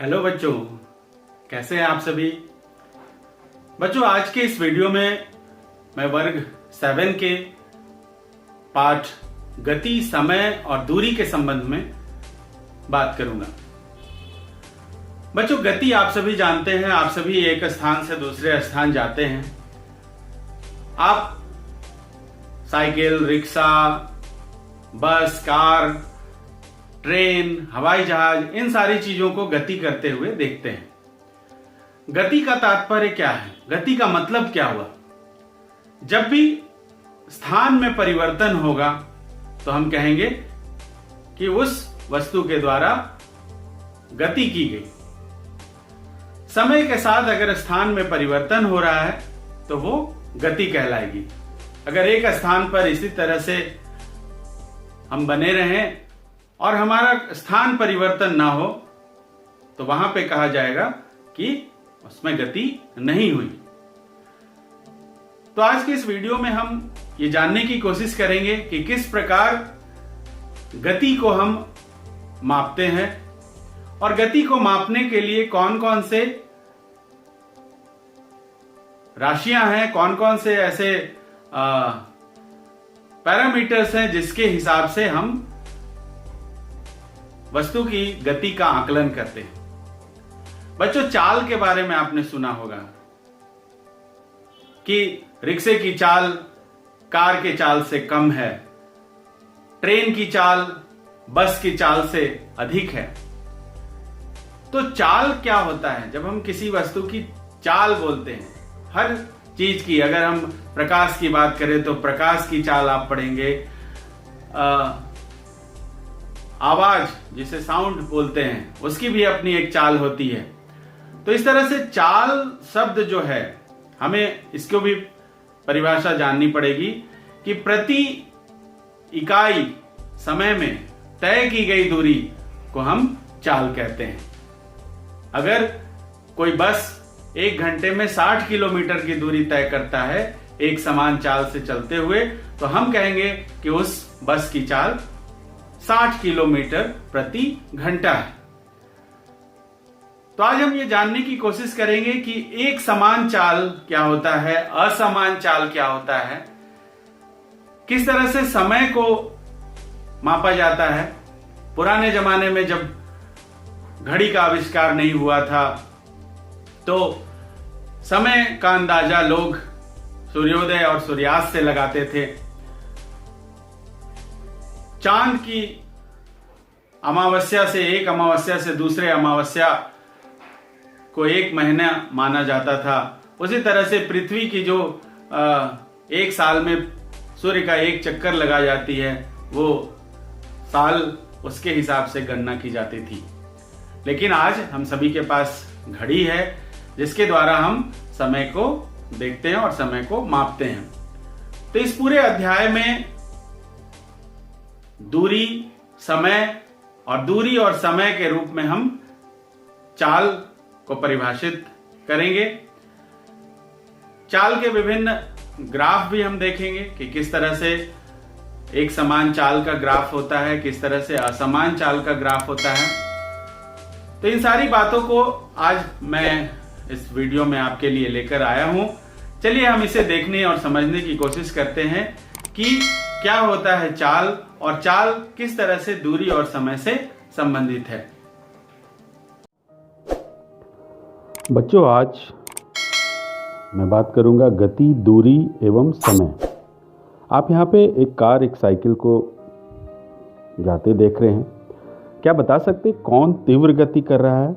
Hello बच्चों, कैसे हैं आप सभी। बच्चों, आज के इस वीडियो में मैं वर्ग 7 के पाठ गति, समय और दूरी के संबंध में बात करूंगा। बच्चों, गति आप सभी जानते हैं, आप सभी एक स्थान से दूसरे स्थान जाते हैं। आप साइकिल, रिक्शा, बस, कार, ट्रेन, हवाई जहाज, इन सारी चीजों को गति करते हुए देखते हैं। गति का तात्पर्य क्या है? गति का मतलब क्या हुआ? जब भी स्थान में परिवर्तन होगा तो हम कहेंगे कि उस वस्तु के द्वारा गति की गई। समय के साथ अगर स्थान में परिवर्तन हो रहा है तो वो गति कहलाएगी। अगर एक स्थान पर इसी तरह से हम बने रहें और हमारा स्थान परिवर्तन ना हो तो वहां पे कहा जाएगा कि उसमें गति नहीं हुई। तो आज के इस वीडियो में हम ये जानने की कोशिश करेंगे कि किस प्रकार गति को हम मापते हैं और गति को मापने के लिए कौन कौन से राशियां हैं, कौन कौन से ऐसे पैरामीटर्स हैं जिसके हिसाब से हम वस्तु की गति का आकलन करते हैं। बच्चों, चाल के बारे में आपने सुना होगा कि रिक्शे की चाल कार के चाल से कम है, ट्रेन की चाल बस की चाल से अधिक है। तो चाल क्या होता है? जब हम किसी वस्तु की चाल बोलते हैं, हर चीज की, अगर हम प्रकाश की बात करें तो प्रकाश की चाल आप पढ़ेंगे, आवाज जिसे साउंड बोलते हैं उसकी भी अपनी एक चाल होती है। तो इस तरह से चाल शब्द जो है, हमें इसको भी परिभाषा जाननी पड़ेगी कि प्रति इकाई समय में तय की गई दूरी को हम चाल कहते हैं। अगर कोई बस 1 घंटे में 60 किलोमीटर की दूरी तय करता है एक समान चाल से चलते हुए, तो हम कहेंगे कि उस बस की चाल 60 किलोमीटर प्रति घंटा है। तो आज हम ये जानने की कोशिश करेंगे कि एक समान चाल क्या होता है, असमान चाल क्या होता है, किस तरह से समय को मापा जाता है। पुराने जमाने में जब घड़ी का आविष्कार नहीं हुआ था तो समय का अंदाजा लोग सूर्योदय और सूर्यास्त से लगाते थे। चांद की अमावस्या से, एक अमावस्या से दूसरे अमावस्या को एक महीना माना जाता था। उसी तरह से पृथ्वी की जो एक साल में सूर्य का एक चक्कर लगा जाती है, वो साल उसके हिसाब से गणना की जाती थी। लेकिन आज हम सभी के पास घड़ी है जिसके द्वारा हम समय को देखते हैं और समय को मापते हैं। तो इस पूरे अध्याय में दूरी, समय और दूरी और समय के रूप में हम चाल को परिभाषित करेंगे। चाल के विभिन्न ग्राफ भी हम देखेंगे कि किस तरह से एक समान चाल का ग्राफ होता है, किस तरह से असमान चाल का ग्राफ होता है। तो इन सारी बातों को आज मैं इस वीडियो में आपके लिए लेकर आया हूं। चलिए हम इसे देखने और समझने की कोशिश करते हैं कि क्या होता है चाल और चाल किस तरह से दूरी और समय से संबंधित है। बच्चों, आज मैं बात करूंगा गति, दूरी एवं समय। आप यहाँ पे एक कार, एक साइकिल को जाते देख रहे हैं। क्या बता सकते कौन तीव्र गति कर रहा है,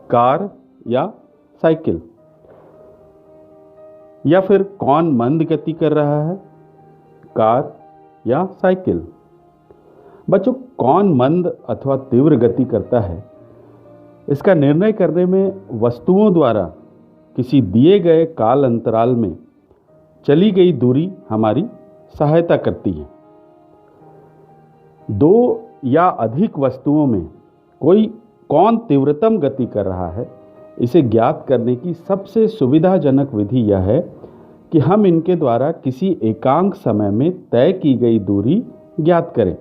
कार या साइकिल? या फिर कौन मंद गति कर रहा है, कार या साइकिल? बच्चों, कौन मंद अथवा तीव्र गति करता है, इसका निर्णय करने में वस्तुओं द्वारा किसी दिए गए काल अंतराल में चली गई दूरी हमारी सहायता करती है। 2 या अधिक वस्तुओं में कौन तीव्रतम गति कर रहा है, इसे ज्ञात करने की सबसे सुविधाजनक विधि यह है कि हम इनके द्वारा किसी एकांक समय में तय की गई दूरी ज्ञात करें।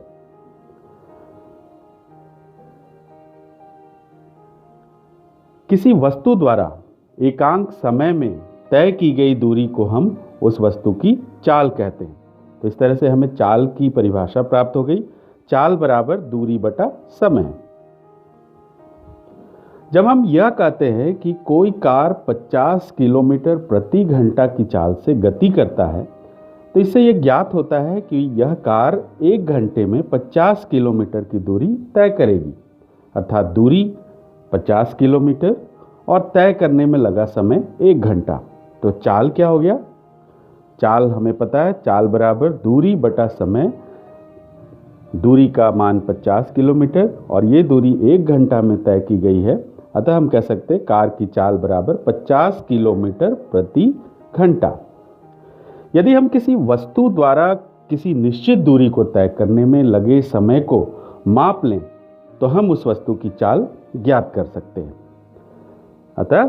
किसी वस्तु द्वारा एकांक समय में तय की गई दूरी को हम उस वस्तु की चाल कहते हैं। तो इस तरह से हमें चाल की परिभाषा प्राप्त हो गई। चाल बराबर दूरी बटा समय। जब हम यह कहते हैं कि कोई कार 50 किलोमीटर प्रति घंटा की चाल से गति करता है, तो इससे यह ज्ञात होता है कि यह कार 1 घंटे में 50 किलोमीटर की दूरी तय करेगी। अर्थात दूरी 50 किलोमीटर और तय करने में लगा समय 1 घंटा। तो चाल क्या हो गया? चाल हमें पता है, चाल बराबर दूरी बटा समय। दूरी का मान 50 किलोमीटर और ये दूरी 1 घंटा में तय की गई है। अतः हम कह सकते हैं कार की चाल बराबर 50 किलोमीटर प्रति घंटा। यदि हम किसी वस्तु द्वारा किसी निश्चित दूरी को तय करने में लगे समय को माप लें तो हम उस वस्तु की चाल ज्ञात कर सकते हैं। अतः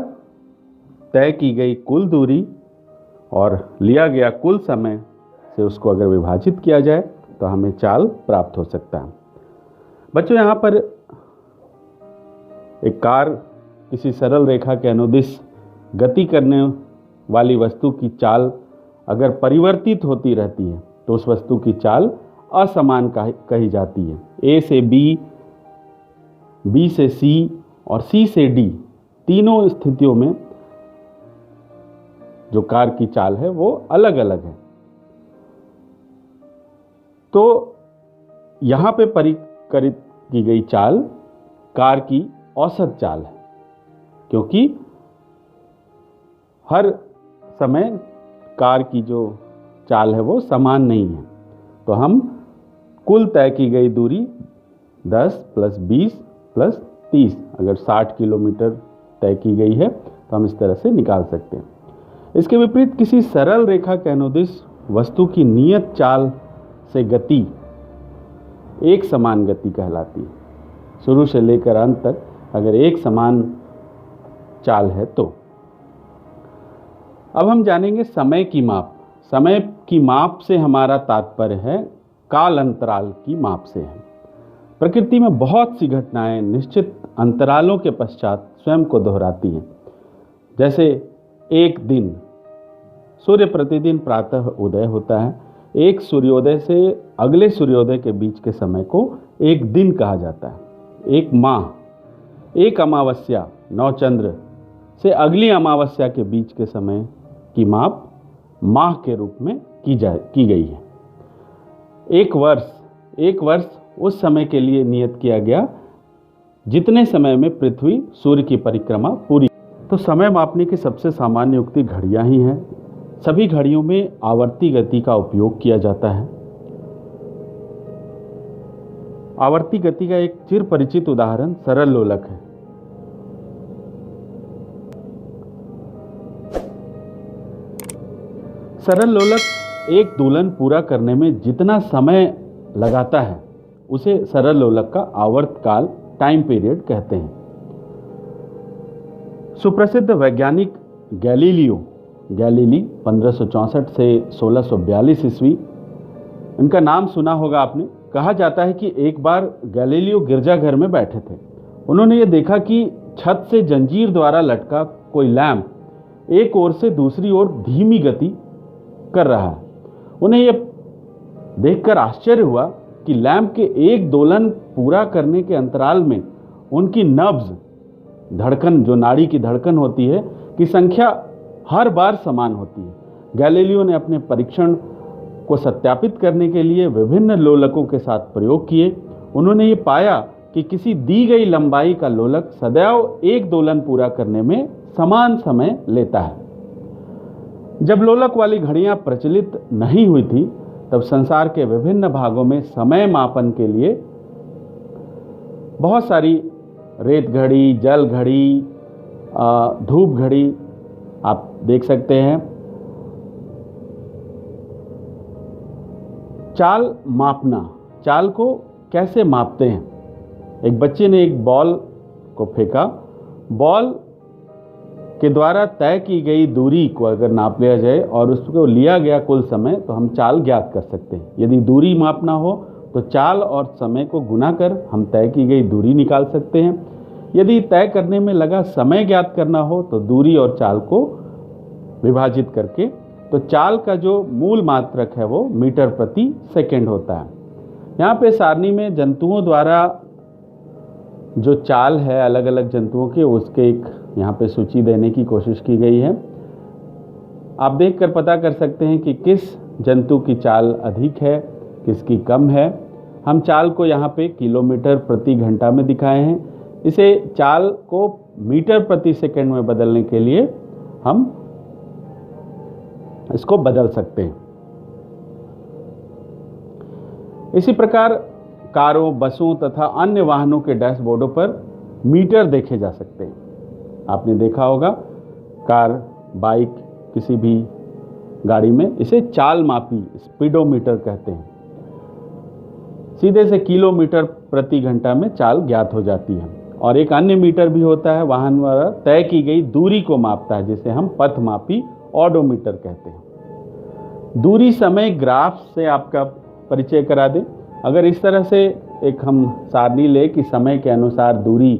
तय की गई कुल दूरी और लिया गया कुल समय से उसको अगर विभाजित किया जाए तो हमें चाल प्राप्त हो सकता है। बच्चों, यहाँ पर एक कार किसी सरल रेखा के अनुदिश गति करने वाली वस्तु की चाल अगर परिवर्तित होती रहती है तो उस वस्तु की चाल असमान कही जाती है। ए से बी, बी से सी और सी से डी तीनों स्थितियों में जो कार की चाल है वो अलग अलग है। तो यहां पे परिकलित की गई चाल कार की औसत चाल है, क्योंकि हर समय कार की जो चाल है वो समान नहीं है। तो हम कुल तय की गई दूरी 10 + 20 + 30, अगर 60 किलोमीटर तय की गई है तो हम इस तरह से निकाल सकते हैं। इसके विपरीत किसी सरल रेखा के अनुदिश वस्तु की नियत चाल से गति एक समान गति कहलाती है। शुरू से लेकर अंत तक अगर एक समान चाल है तो। अब हम जानेंगे समय की माप। समय की माप से हमारा तात्पर्य है काल अंतराल की माप से है। प्रकृति में बहुत सी घटनाएं निश्चित अंतरालों के पश्चात स्वयं को दोहराती हैं। जैसे एक दिन, सूर्य प्रतिदिन प्रातः उदय होता है। एक सूर्योदय से अगले सूर्योदय के बीच के समय को एक दिन कहा जाता है। एक माह, एक अमावस्या नवचंद्र से अगली अमावस्या के बीच के समय की माप माह के रूप में की गई है। एक वर्ष उस समय के लिए नियत किया गया जितने समय में पृथ्वी सूर्य की परिक्रमा पूरी। तो समय मापने की सबसे सामान्य युक्ति घड़ियां ही हैं। सभी घड़ियों में आवर्ती गति का उपयोग किया जाता है। आवर्ती गति का एक चिर परिचित उदाहरण सरल लोलक है। सरल लोलक एक दोलन पूरा करने में जितना समय लगाता है उसे सरल लोलक का आवर्त काल, टाइम पीरियड कहते हैं। सुप्रसिद्ध वैज्ञानिक गैलीली 1564 से 1642 ईस्वी, इनका नाम सुना होगा आपने। कहा जाता है कि एक बार गैलीलियो गिरजाघर में बैठे थे। उन्होंने ये देखा कि छत से जंजीर द्वारा लटका कोई लैंप एक ओर से दूसरी ओर धीमी गति कर रहा है। उन्हें यह देखकर आश्चर्य हुआ कि लैंप के एक दोलन पूरा करने के अंतराल में उनकी नब्ज, धड़कन, जो नाड़ी की धड़कन होती है, की संख्या हर बार समान होती है। गैलीलियो ने अपने परीक्षण को सत्यापित करने के लिए विभिन्न लोलकों के साथ प्रयोग किए। उन्होंने ये पाया कि किसी दी गई लंबाई का लोलक सदैव एक दोलन पूरा करने में समान समय लेता है। जब लोलक वाली घड़ियां प्रचलित नहीं हुई थी तब संसार के विभिन्न भागों में समय मापन के लिए बहुत सारी रेत घड़ी, जल घड़ी, धूप घड़ी आप देख सकते हैं। चाल मापना, चाल को कैसे मापते हैं? एक बच्चे ने एक बॉल को फेंका। बॉल के द्वारा तय की गई दूरी को अगर नाप लिया जाए और उसको लिया गया कुल समय, तो हम चाल ज्ञात कर सकते हैं। यदि दूरी मापना हो तो चाल और समय को गुना कर हम तय की गई दूरी निकाल सकते हैं। यदि तय करने में लगा समय ज्ञात करना हो तो दूरी और चाल को विभाजित करके, तो चाल का जो मूल मात्रक है वो मीटर प्रति सेकंड होता है। यहाँ पे सारणी में जंतुओं द्वारा जो चाल है अलग अलग जंतुओं के, उसके एक यहाँ पे सूची देने की कोशिश की गई है। आप देखकर पता कर सकते हैं कि किस जंतु की चाल अधिक है, किसकी कम है। हम चाल को यहाँ पे किलोमीटर प्रति घंटा में दिखाए हैं। इसे चाल को मीटर प्रति सेकंड में बदलने के लिए हम इसको बदल सकते हैं। इसी प्रकार कारों, बसों तथा अन्य वाहनों के डैशबोर्डों पर मीटर देखे जा सकते हैं। आपने देखा होगा कार, बाइक, किसी भी गाड़ी में इसे चाल मापी स्पीडोमीटर कहते हैं। सीधे से किलोमीटर प्रति घंटा में चाल ज्ञात हो जाती है। और एक अन्य मीटर भी होता है, वाहन द्वारा तय की गई दूरी को मापता है, जिसे हम पथ मापी ऑडोमीटर कहते हैं। दूरी समय ग्राफ से आपका परिचय करा दें। अगर इस तरह से एक हम सारणी ले कि समय के अनुसार दूरी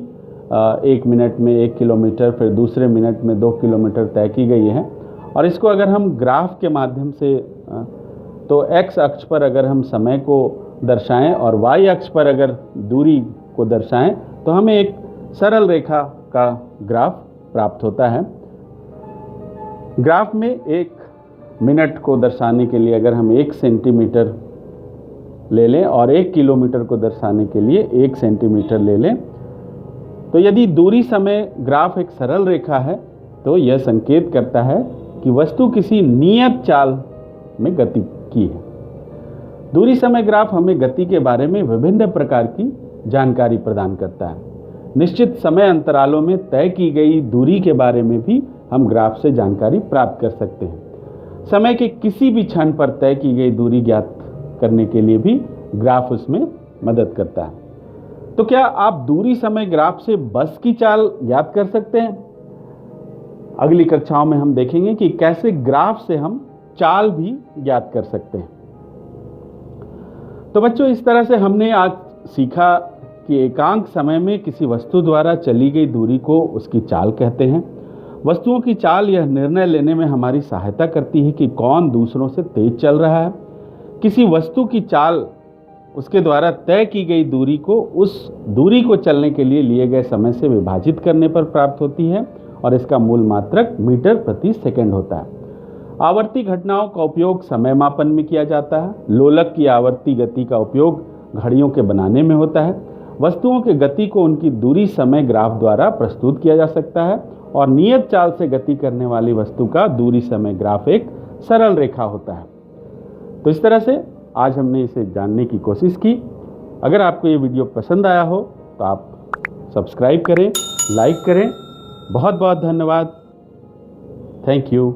1 मिनट में 1 किलोमीटर, फिर दूसरे मिनट में 2 किलोमीटर तय की गई है, और इसको अगर हम ग्राफ के माध्यम से तो x अक्ष पर अगर हम समय को दर्शाएं और y अक्ष पर अगर दूरी को दर्शाएं तो हमें एक सरल रेखा का ग्राफ प्राप्त होता है। ग्राफ में 1 मिनट को दर्शाने के लिए अगर हम 1 सेंटीमीटर ले लें और 1 किलोमीटर को दर्शाने के लिए 1 सेंटीमीटर ले लें, तो यदि दूरी समय ग्राफ एक सरल रेखा है तो यह संकेत करता है कि वस्तु किसी नियत चाल में गति की है। दूरी समय ग्राफ हमें गति के बारे में विभिन्न प्रकार की जानकारी प्रदान करता है। निश्चित समय अंतरालों में तय की गई दूरी के बारे में भी हम ग्राफ से जानकारी प्राप्त कर सकते हैं। समय के किसी भी क्षण पर तय की गई दूरी ज्ञात करने के लिए भी ग्राफ उसमें मदद करता है। तो क्या आप दूरी समय ग्राफ से बस की चाल ज्ञात कर सकते हैं? अगली कक्षाओं में हम देखेंगे कि कैसे ग्राफ से हम चाल भी ज्ञात कर सकते हैं। तो बच्चों, इस तरह से हमने आज सीखा कि एकांक समय में किसी वस्तु द्वारा चली गई दूरी को उसकी चाल कहते हैं। वस्तुओं की चाल यह निर्णय लेने में हमारी सहायता करती है कि कौन दूसरों से तेज चल रहा है। किसी वस्तु की चाल उसके द्वारा तय की गई दूरी को उस दूरी को चलने के लिए गए समय से विभाजित करने पर प्राप्त होती है, और इसका मूल मात्रक मीटर प्रति सेकंड होता है। आवर्ती घटनाओं का उपयोग समय मापन में किया जाता है। लोलक की आवर्ती गति का उपयोग घड़ियों के बनाने में होता है। वस्तुओं के गति को उनकी दूरी समय ग्राफ द्वारा प्रस्तुत किया जा सकता है, और नियत चाल से गति करने वाली वस्तु का दूरी समय ग्राफ एक सरल रेखा होता है। तो इस तरह से आज हमने इसे जानने की कोशिश की। अगर आपको ये वीडियो पसंद आया हो तो आप सब्सक्राइब करें, लाइक करें। बहुत बहुत धन्यवाद। Thank you.